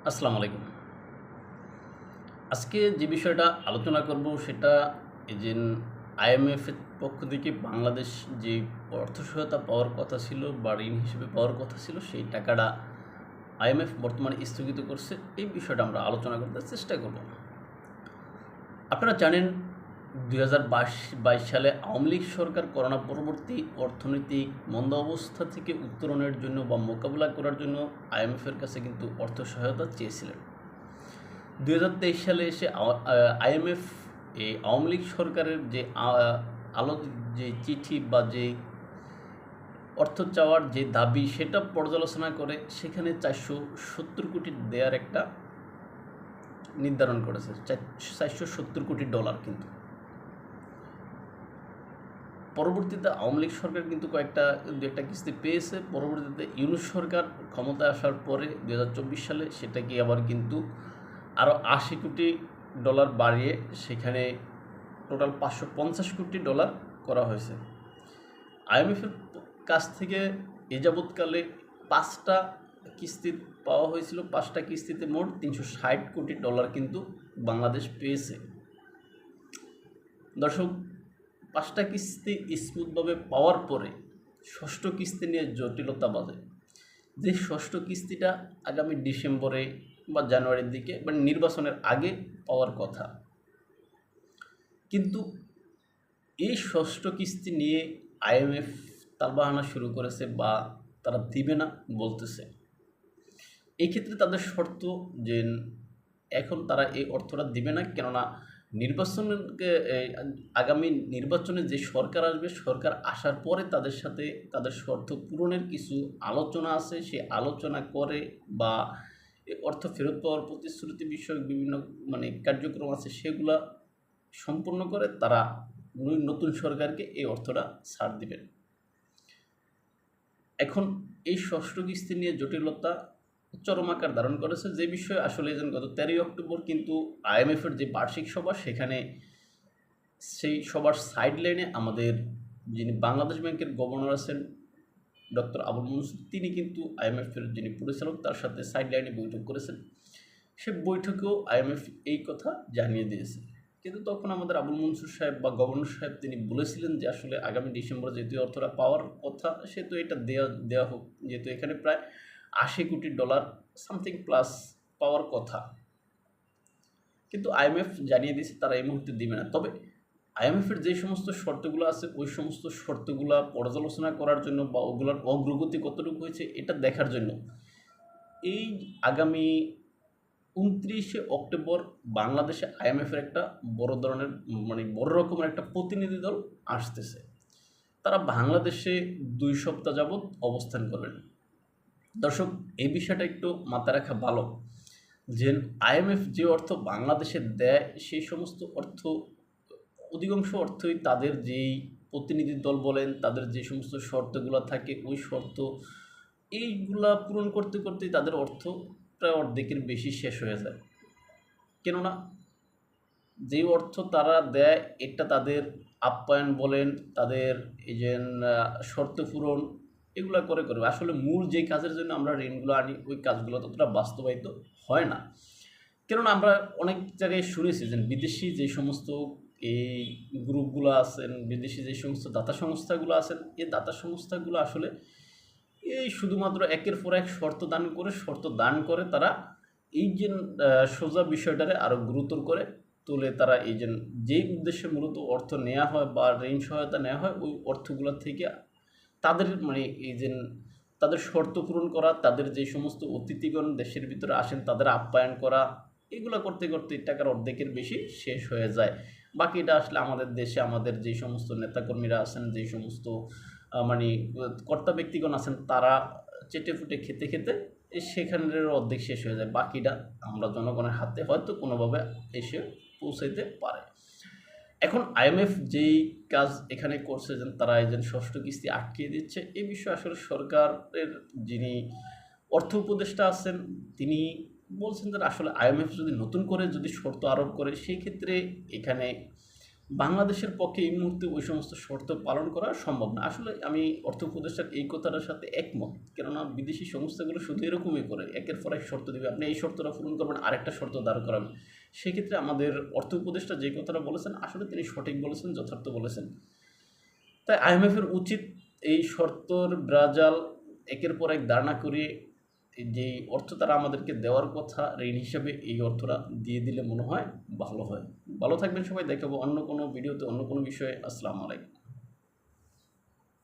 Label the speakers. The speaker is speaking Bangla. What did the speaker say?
Speaker 1: আসসালামু আলাইকুম। আজকে যে বিষয়টা আলোচনা করব সেটা এই যে আইএমএফ এর পক্ষ থেকে বাংলাদেশ যে অর্থ সহায়তা পাওয়ার কথা ছিল বা ঋণ হিসেবে পাওয়ার কথা ছিল সেই টাকাটা আইএমএফ বর্তমানে স্থগিত করছে। এই বিষয়টা আমরা আলোচনা করতে চেষ্টা করব। আপনারা জানেন ২০২২ সালে আওয়ামী লীগ সরকার করোনা পরবর্তী অর্থনৈতিক মন্দা অবস্থা থেকে উত্তরণের জন্য বা মোকাবিলা করার জন্য আইএমএফের কাছে কিন্তু অর্থ সহায়তা চেয়েছিলেন। ২০২৩ সালে এসে আইএমএফ এই আওয়ামী লীগ সরকারের যে আলো যে চিঠি বা যে অর্থ চাওয়ার যে দাবি সেটা পর্যালোচনা করে সেখানে ৪৭০ কোটি দেওয়ার একটা নির্ধারণ করেছে। ৪৭০ কোটি ডলার। কিন্তু পরবর্তীতে আওয়ামী লীগ সরকার কিন্তু দু একটা কিস্তি পেয়েছে। পরবর্তীতে ইউনূস সরকার ক্ষমতায় আসার পরে ২০২৪ সালে সেটাকে আবার কিন্তু আরও ৮০ কোটি ডলার বাড়িয়ে সেখানে টোটাল ৫৫০ কোটি ডলার করা হয়েছে। আইএমএফের কাছ থেকে এ যাবৎকালে ৫টা কিস্তি পাওয়া হয়েছিল। ৫টা কিস্তিতে মোট ৩৬০ কোটি ডলার কিন্তু বাংলাদেশ পেয়েছে। দর্শক, ৫টা কিস্তি স্মুথভাবে পাওয়ার পরে ষষ্ঠ কিস্তি নিয়ে জটিলতা বাজে। যে ষষ্ঠ কিস্তিটা আগামী ডিসেম্বরে বা জানুয়ারির দিকে বা নির্বাচনের আগে পাওয়ার কথা, কিন্তু এই ষষ্ঠ কিস্তি নিয়ে আইএমএফ তালবাহানা শুরু করেছে বা তারা দিবে না বলতেছে। এই ক্ষেত্রে তাদের শর্ত যে এখন তারা এই অর্থটা দিবে না, কেননা নির্বাচনের আগামী নির্বাচনে যে সরকার আসবে, সরকার আসার পরে তাদের সাথে তাদের শর্ত পূরণের কিছু আলোচনা আছে। সেই আলোচনা করে বা অর্থ ফেরত পাওয়ার প্রতিশ্রুতি বিষয়ক বিভিন্ন কার্যক্রম আছে, সেগুলা সম্পূর্ণ করে তারা নতুন সরকারকে এই অর্থটা ছাড় দিবেন। এখন এই ষষ্ঠ কিস্তি নিয়ে জটিলতা চরম আকার ধারণ করেছে, যে বিষয়ে আসলে গত ১৩ই অক্টোবর কিন্তু আইএমএফের যে বার্ষিক সভা, সেখানে সেই সবার সাইডলাইনে আমাদের যিনি বাংলাদেশ ব্যাংকের গভর্নর আছেন ডক্টর আবুল মনসুর, তিনি কিন্তু আইএমএফের যিনি পরিচালক তার সাথে সাইডলাইনে বৈঠক করেছেন। সে বৈঠকেও আইএমএফ এই কথা জানিয়ে দিয়েছে। কিন্তু তখন আমাদের আবুল মনসুর সাহেব বা গভর্নর সাহেব তিনি বলেছিলেন যে আসলে আগামী ডিসেম্বরে যেহেতু অর্থটা পাওয়ার কথা, সেহেতু এটা দেওয়া হোক, যেহেতু এখানে প্রায় ৮০ কোটি ডলার সামথিং প্লাস পাওয়ার কথা। কিন্তু আইএমএফ জানিয়ে দিয়েছে তারা এই মুহূর্তে দিবে না। তবে আইএমএফের যে সমস্ত শর্তগুলো আছে ওই সমস্ত শর্তগুলো পর্যালোচনা করার জন্য বা ওগুলোর অগ্রগতি কতটুকু হয়েছে এটা দেখার জন্য এই আগামী ২৯শে অক্টোবর বাংলাদেশে আইএমএফের একটা বড় ধরনের বড় রকমের একটা প্রতিনিধি দল আসতেছে। তারা বাংলাদেশে ২ সপ্তাহ যাবৎ অবস্থান করবেন। দর্শক, এই বিষয়টা একটু মাথায় রাখা ভালো যে আইএমএফ যে অর্থ বাংলাদেশে দেয় সেই সমস্ত অর্থ, অধিকাংশ অর্থই তাদের যেই প্রতিনিধি দল বলেন, তাদের যে সমস্ত শর্তগুলো থাকে ওই শর্ত এইগুলা পূরণ করতে করতেই তাদের অর্থ প্রায় অর্ধেকের বেশি শেষ হয়ে যায়। কেননা যে অর্থ তারা দেয় এটা তাদের আপ্যায়ন বলেন, তাদের এই যে শর্ত পূরণ এগুলা করে আসলে মূল যে কাজের জন্য আমরা ঋণগুলো আনি ওই কাজগুলো ততটা বাস্তবায়িত হয় না। কেননা আমরা অনেক জায়গায় শুনেছি যে বিদেশি যে সমস্ত এই গ্রুপগুলো আছেন, বিদেশি যে সমস্ত দাতা সংস্থাগুলো আছেন, এই দাতা সংস্থাগুলো আসলে এই শুধুমাত্র একের পর এক শর্ত দান করে তারা এই যে সোজা বিষয়টারে আরও গুরুতর করে তুলে। তারা এই যেই উদ্দেশ্যে মূলত অর্থ নেওয়া হয় বা ঋণ সহায়তা নেওয়া হয় ওই অর্থগুলো থেকে তাদের এই যে তাদের শর্ত পূরণ করা, তাদের যে সমস্ত অতিথিগণ দেশের ভিতরে আসেন তাদের আপ্যায়ন করা, এগুলো করতে করতে টাকার অর্ধেকের বেশি শেষ হয়ে যায়। বাকিটা আসলে আমাদের দেশে আমাদের যে সমস্ত নেতাকর্মীরা আছেন, যে সমস্ত মানে কর্তা ব্যক্তিগণ আছেন, তারা চেটে ফুটে খেতে খেতে সেখানের অর্ধেক শেষ হয়ে যায়। বাকিটা আমরা জনগণের হাতে হয়তো কোনোভাবে এসে পৌঁছাইতে পারে। এখন আইএমএফ যেই কাজ এখানে করছে যে তারা এই ষষ্ঠ কিস্তি আটকিয়ে দিচ্ছে, এই বিষয়ে আসলে সরকারের যিনি অর্থ উপদেষ্টা আছেন তিনি বলছেন যে আসলে আইএমএফ যদি নতুন করে যদি শর্ত আরোপ করে সেই ক্ষেত্রে এখানে বাংলাদেশের পক্ষে এই মুহূর্তে ওই সমস্ত শর্ত পালন করা সম্ভব না। আসলে আমি অর্থ উপদেষ্টার এই কথাটার সাথে একমত। কেননা বিদেশি সংস্থাগুলো শুধু এরকমই করে। একের পর এক শর্ত দিবে। আপনি এই শর্তটা পূরণ করবেন, আরেকটা শর্ত দাঁড় করাবেন। সেক্ষেত্রে আমাদের অর্থ উপদেষ্টা যে কথাটা বলেছেন, আসলে তিনি সঠিক বলেছেন, যথার্থ বলেছেন। তাই আইএমএফের উচিত এই শর্তর ব্রাজাল একের পর এক দাঁড় না করিয়ে যেই অর্থ তারা আমাদেরকে দেওয়ার কথা ঋণ হিসেবে, এই অর্থটা দিয়ে দিলে মনে হয় ভালো হয়। ভালো থাকবেন সবাই। দেখাবো অন্য কোনো ভিডিওতে অন্য কোনো বিষয়ে। আসসালামু আলাইকুম।